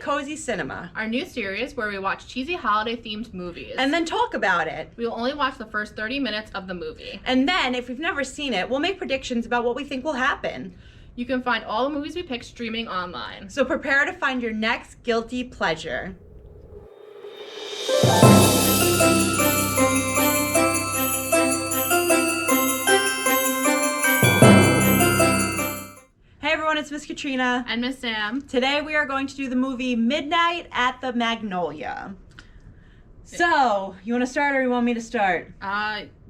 Cozy Cinema, our new series where we watch cheesy holiday-themed movies. and then talk about it. We will only watch the first 30 minutes of the movie. And then, if we've never seen it, we'll make predictions about what we think will happen. You can find all the movies we pick streaming online. So prepare to find your next guilty pleasure. Hey everyone, it's Miss Katrina. And Miss Sam. Today we are going to do the movie Midnight at the Magnolia. So, you want to start or you want me to start?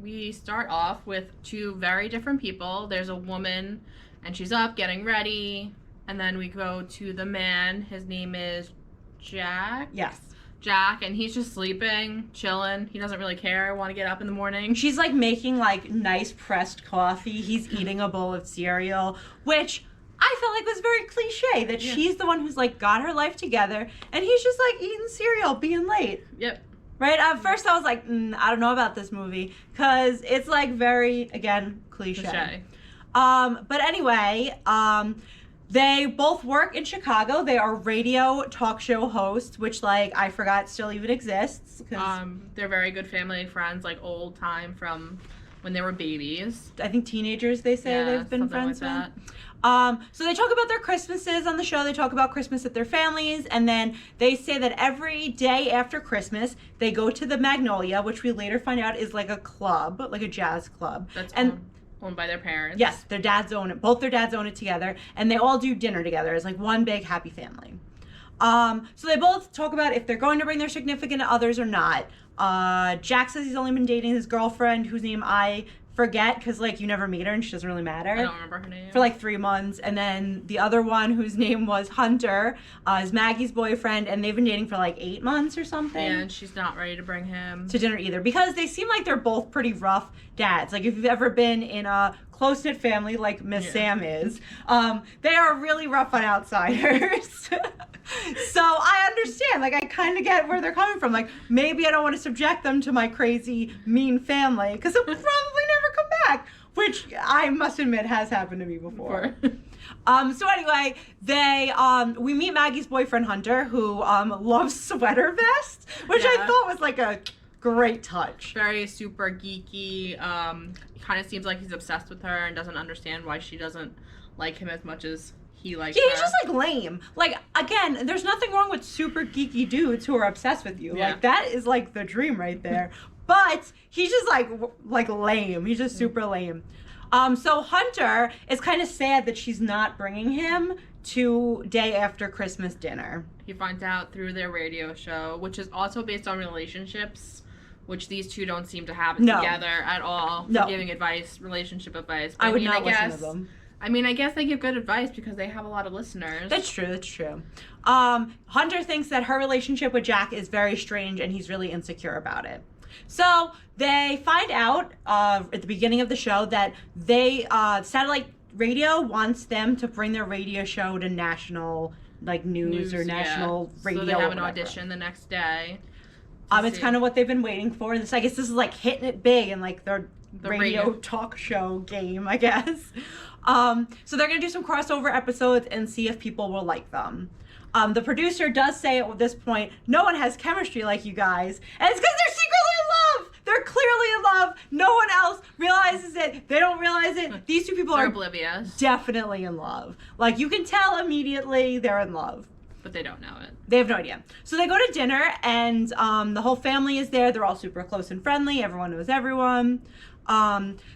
We start off with two very different people. There's a woman, and she's up getting ready. And then we go to the man. His name is Jack. Yes. Jack, and he's just sleeping, chilling. He doesn't really care, want to get up in the morning. She's like making like nice pressed coffee. He's eating a bowl of cereal, which I felt like was very cliche that she's the one who's like got her life together and he's just like eating cereal, being late. Yep. Right? At first I was like, I don't know about this movie because it's like very, again, cliche. But anyway, they both work in Chicago. They are radio talk show hosts, which, like, I forgot still even exists. They're very good family friends, like old time from when they were babies. I think teenagers, they say they've been friends like with. So they talk about their Christmases on the show. They talk about Christmas at their families. And then they say that every day after Christmas, they go to the Magnolia, which we later find out is like a club, like a jazz club. That's and owned by their parents. Yes, their dads own it. Both their dads own it together, and they all do dinner together as like one big happy family. So they both talk about if they're going to bring their significant others or not. Jack says he's only been dating his girlfriend, whose name I forget because like you never meet her and she doesn't really matter. I don't remember her name. For like 3 months, and then the other one whose name was Hunter is Maggie's boyfriend, and they've been dating for like 8 months or something. And she's not ready to bring him to dinner either because they seem like they're both pretty rough dads. Like if you've ever been in a close-knit family like Miss Sam is, they are really rough on outsiders. So I understand, like I kind of get where they're coming from. Like maybe I don't want to subject them to my crazy mean family because they'll probably never come back, which I must admit has happened to me before. So anyway, we meet Maggie's boyfriend Hunter, who loves sweater vests, which I thought was like a great touch. Very super geeky. Kind of seems like he's obsessed with her and doesn't understand why she doesn't like him as much as he likes her. He's just like lame. Like again, there's nothing wrong with super geeky dudes who are obsessed with you. Like that is like the dream right there. But he's just like lame. He's just super lame. So Hunter is kind of sad that she's not bringing him to day after Christmas dinner. He finds out through their radio show, which is also based on relationships, which these two don't seem to have together at all. For giving advice, relationship advice. But I would not listen to them. I mean, I guess they give good advice because they have a lot of listeners. That's true. Hunter thinks that her relationship with Jack is very strange and he's really insecure about it. So they find out at the beginning of the show that satellite radio wants them to bring their radio show to national news or national radio. So they have an audition the next day. It's kind of what they've been waiting for. I guess this is like hitting it big in like the radio talk show game, I guess. So they're going to do some crossover episodes and see if people will like them. The producer does say at this point, no one has chemistry like you guys. And it's because they're secretly in love. They're clearly in love. No one else realizes it. They don't realize it. These two people are oblivious. Definitely in love. Like you can tell immediately they're in love. But they don't know it. They have no idea. So they go to dinner and the whole family is there. They're all super close and friendly. Everyone knows everyone.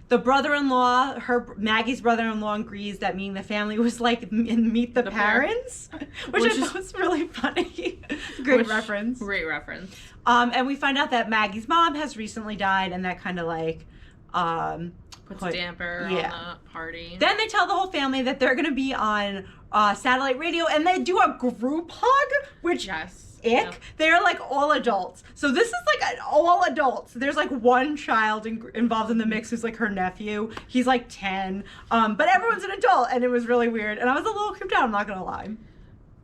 The brother-in-law, Maggie's brother-in-law agrees that meeting the family was like in Meet the Parents, which I thought was really funny. Great reference. Great reference. And we find out that Maggie's mom has recently died, and that kind of like puts a damper on the party. Then they tell the whole family that they're going to be on satellite radio, and they do a group hug, which they're like all adults. So this is like all adults. There's like one child involved in the mix who's like her nephew. He's like 10, but everyone's an adult, and it was really weird. And I was a little creeped out, I'm not going to lie.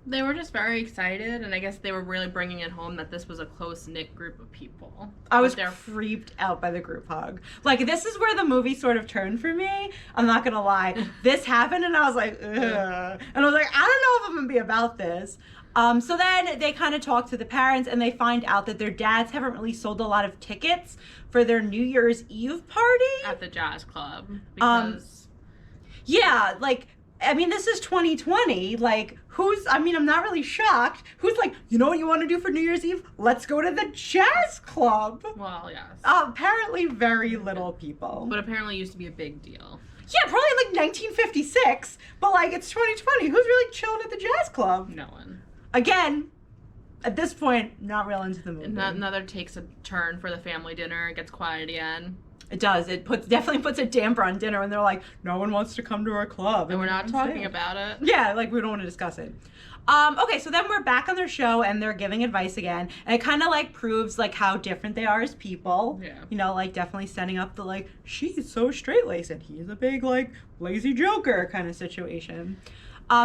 They were just very excited, and I guess they were really bringing it home that this was a close-knit group of people. I was creeped out by the group hug. Like, this is where the movie sort of turned for me. I'm not going to lie. This happened, and I was like, ugh. And I was like, I don't know if I'm going to be about this. So then they kind of talk to the parents and they find out that their dads haven't really sold a lot of tickets for their New Year's Eve party. At the jazz club. Because... yeah, like, I mean, this is 2020. Like, I'm not really shocked. Who's like, you know what you want to do for New Year's Eve? Let's go to the jazz club. Well, yes. Apparently very little people. But apparently it used to be a big deal. Yeah, probably like 1956. But like, it's 2020. Who's really chilling at the jazz club? No one. Again, at this point, not real into the movie. Another takes a turn for the family dinner. It gets quiet again. It does. It definitely puts a damper on dinner when they're like, no one wants to come to our club. And we're not talking about it. Yeah, like we don't want to discuss it. Okay, so then we're back on their show and they're giving advice again. And it kind of like proves like how different they are as people. Yeah. You know, like definitely setting up the like, she's so straight-laced and he's a big like lazy joker kind of situation.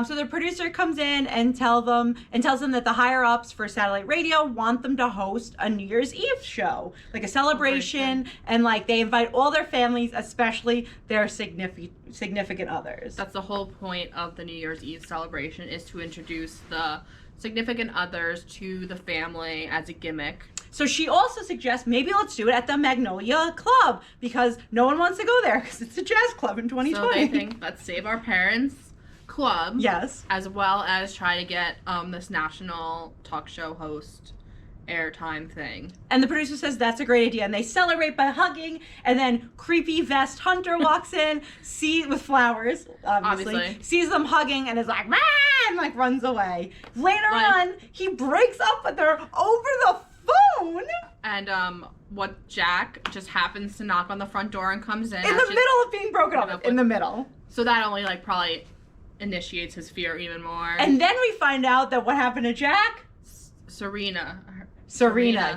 So the producer comes in and tells them that the higher ups for satellite radio want them to host a New Year's Eve show, like a celebration, and like they invite all their families, especially their significant others. That's the whole point of the New Year's Eve celebration, is to introduce the significant others to the family as a gimmick. So she also suggests maybe let's do it at the Magnolia Club because no one wants to go there because it's a jazz club in 2020. So they think, let's save our parents. Club, yes, as well as try to get this national talk show host airtime thing. And the producer says that's a great idea, and they celebrate by hugging, and then creepy vest Hunter walks in, with flowers, obviously, sees them hugging, and is like, "Man!" and like runs away. Later on, he breaks up with her over the phone. And what Jack just happens to knock on the front door and comes in the middle of being broken up. In the middle. So that only like probably initiates his fear even more. And then we find out that what happened to Jack? Serena,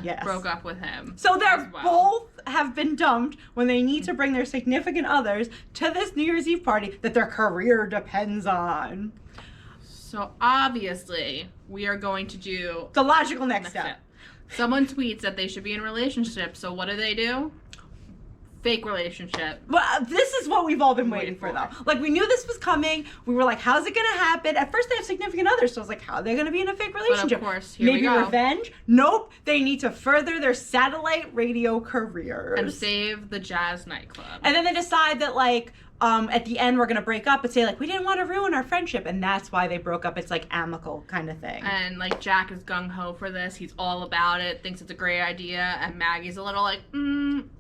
yes, broke up with him. So they're both have been dumped when they need to bring their significant others to this New Year's Eve party that their career depends on. So obviously, we are going to do the logical next step. Someone tweets that they should be in a relationship. So what do? Fake relationship. Well, this is what we've all been waiting for, though. Like, we knew this was coming. We were like, how's it going to happen? At first, they have significant others, so I was like, how are they going to be in a fake relationship? But of course, here we go. Maybe revenge? Nope. They need to further their satellite radio careers. And save the jazz nightclub. And then they decide that, like, at the end, we're going to break up and say, like, we didn't want to ruin our friendship. And that's why they broke up. It's, like, amicable kind of thing. And, like, Jack is gung-ho for this. He's all about it, thinks it's a great idea. And Maggie's a little like,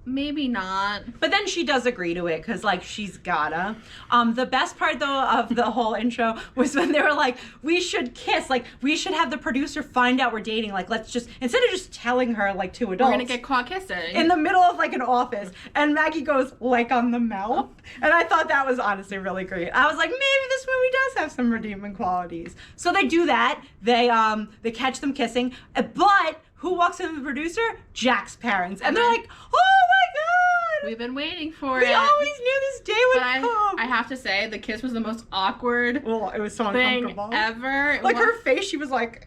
maybe not. But then she does agree to it because, like, she's gotta. The best part, though, of the whole intro was when they were like, we should kiss. Like, we should have the producer find out we're dating. Like, let's just, instead of just telling her, like, two adults. We're gonna get caught kissing. In the middle of, like, an office. And Maggie goes, like, on the mouth. And I thought that was honestly really great. I was like, maybe this movie does have some redeeming qualities. So they do that. They catch them kissing. But who walks in with the producer? Jack's parents. And they're like, oh my God! We've been waiting for it. We always knew this day would come. I have to say, the kiss was the most awkward it was so thing uncomfortable. Ever. Like, her face, she was like,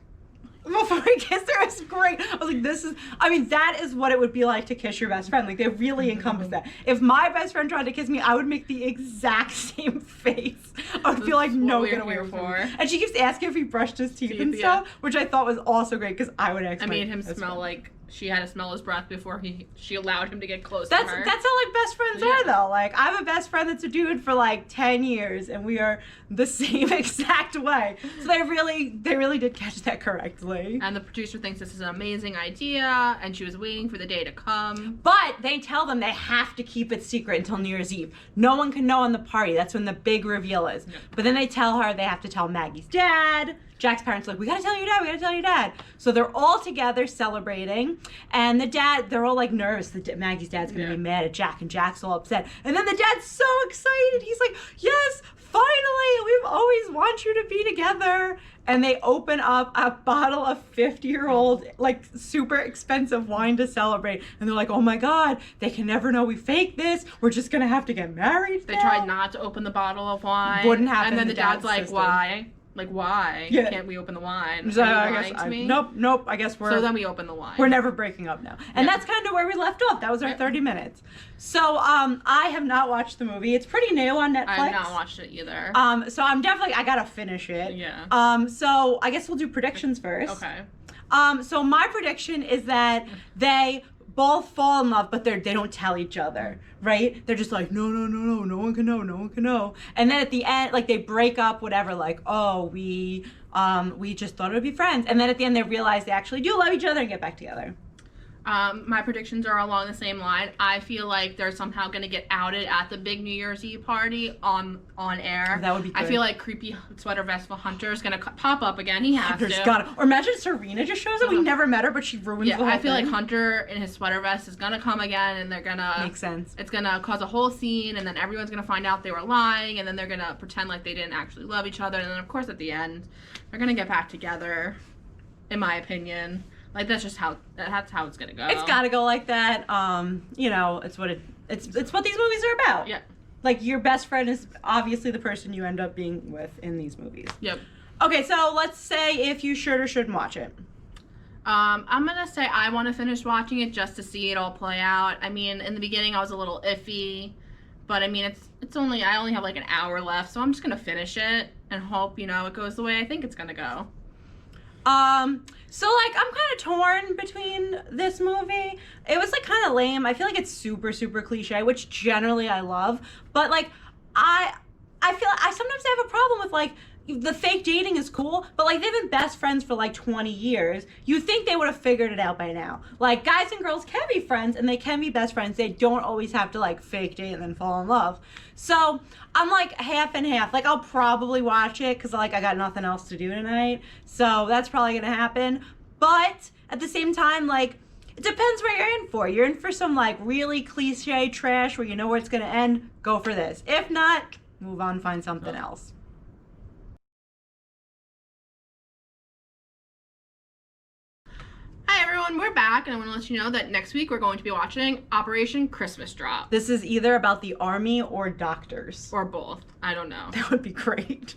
before he kissed her, it's great. I was like, that is what it would be like to kiss your best friend. Like, they really encompass that. If my best friend tried to kiss me, I would make the exact same face. I would feel like, no, get away from me. And she keeps asking if he brushed his teeth and stuff, which I thought was also great because I would actually. I made him smell like she had to smell his breath before she allowed him to get close to her. That's how, like, best friends are, though. Like, I have a best friend that's a dude for, like, 10 years, and we are the same exact way. So they really did catch that correctly. And the producer thinks this is an amazing idea, and she was waiting for the day to come. But they tell them they have to keep it secret until New Year's Eve. No one can know on the party. That's when the big reveal is. Yeah. But then they tell her they have to tell Maggie's dad. Jack's parents are like, we gotta tell your dad. So they're all together celebrating, and the dad, they're all like nervous that Maggie's dad's gonna be mad at Jack, and Jack's all upset. And then the dad's so excited. He's like, yes, finally, we've always wanted you to be together. And they open up a bottle of 50-year-old, like, super expensive wine to celebrate. And they're like, oh my God, they can never know we faked this. We're just gonna have to get married They tried not to open the bottle of wine. Wouldn't happen. And then the dad's like, why? Like, why? Yeah. Can't we open the wine? So Are you I lying guess to me? nope. I guess So then we open the wine. we're never breaking up now. And Yeah. that's kind of where we left off. That was our Yep. 30 minutes. So I have not watched the movie. It's pretty new on Netflix. I have not watched it either. So I'm definitely, I gotta finish it. Yeah. So I guess we'll do predictions first. Okay. So my prediction is that they both fall in love, but they don't tell each other, right? They're just like, no one can know. And then at the end, like, they break up, whatever, like, oh, we just thought it would be friends. And then at the end, they realize they actually do love each other and get back together. My predictions are along the same line. I feel like they're somehow going to get outed at the big New Year's Eve party on air. That would be good. I feel like creepy sweater vest for Hunter is going to pop up again. He has Hunter's to. got it. Or imagine Serena just shows up. We never met her, but she ruins the whole I feel thing. like Hunter in his sweater vest is going to come again, and they're going to... Makes sense. It's going to cause a whole scene, and then everyone's going to find out they were lying, and then they're going to pretend like they didn't actually love each other, and then, of course, at the end, they're going to get back together, in my opinion. Like, that's how it's gonna go. It's gotta go like that. It's what these movies are about. Yeah. Like, your best friend is obviously the person you end up being with in these movies. Yep. Okay, so let's say if you should or shouldn't watch it. I'm gonna say I want to finish watching it just to see it all play out. I mean, in the beginning I was a little iffy, but I mean I only have like an hour left, so I'm just gonna finish it and hope it goes the way I think it's gonna go. So, like, I'm kind of torn between this movie. It was, like, kind of lame. I feel like it's super, super cliche, which generally I love. But, like, I feel I sometimes have a problem with, like, the fake dating is cool, but, like, they've been best friends for, like, 20 years. You'd think they would have figured it out by now. Like, guys and girls can be friends, and they can be best friends. They don't always have to, like, fake date and then fall in love. So, I'm, like, half and half. Like, I'll probably watch it because, like, I got nothing else to do tonight. So, that's probably going to happen. But, at the same time, like, it depends what you're in for. You're in for some, like, really cliche trash where you know where it's going to end. Go for this. If not, move on, find something else. Hi everyone, we're back, and I want to let you know that next week we're going to be watching Operation Christmas Drop. This is either about the army or doctors. Or both. I don't know. That would be great.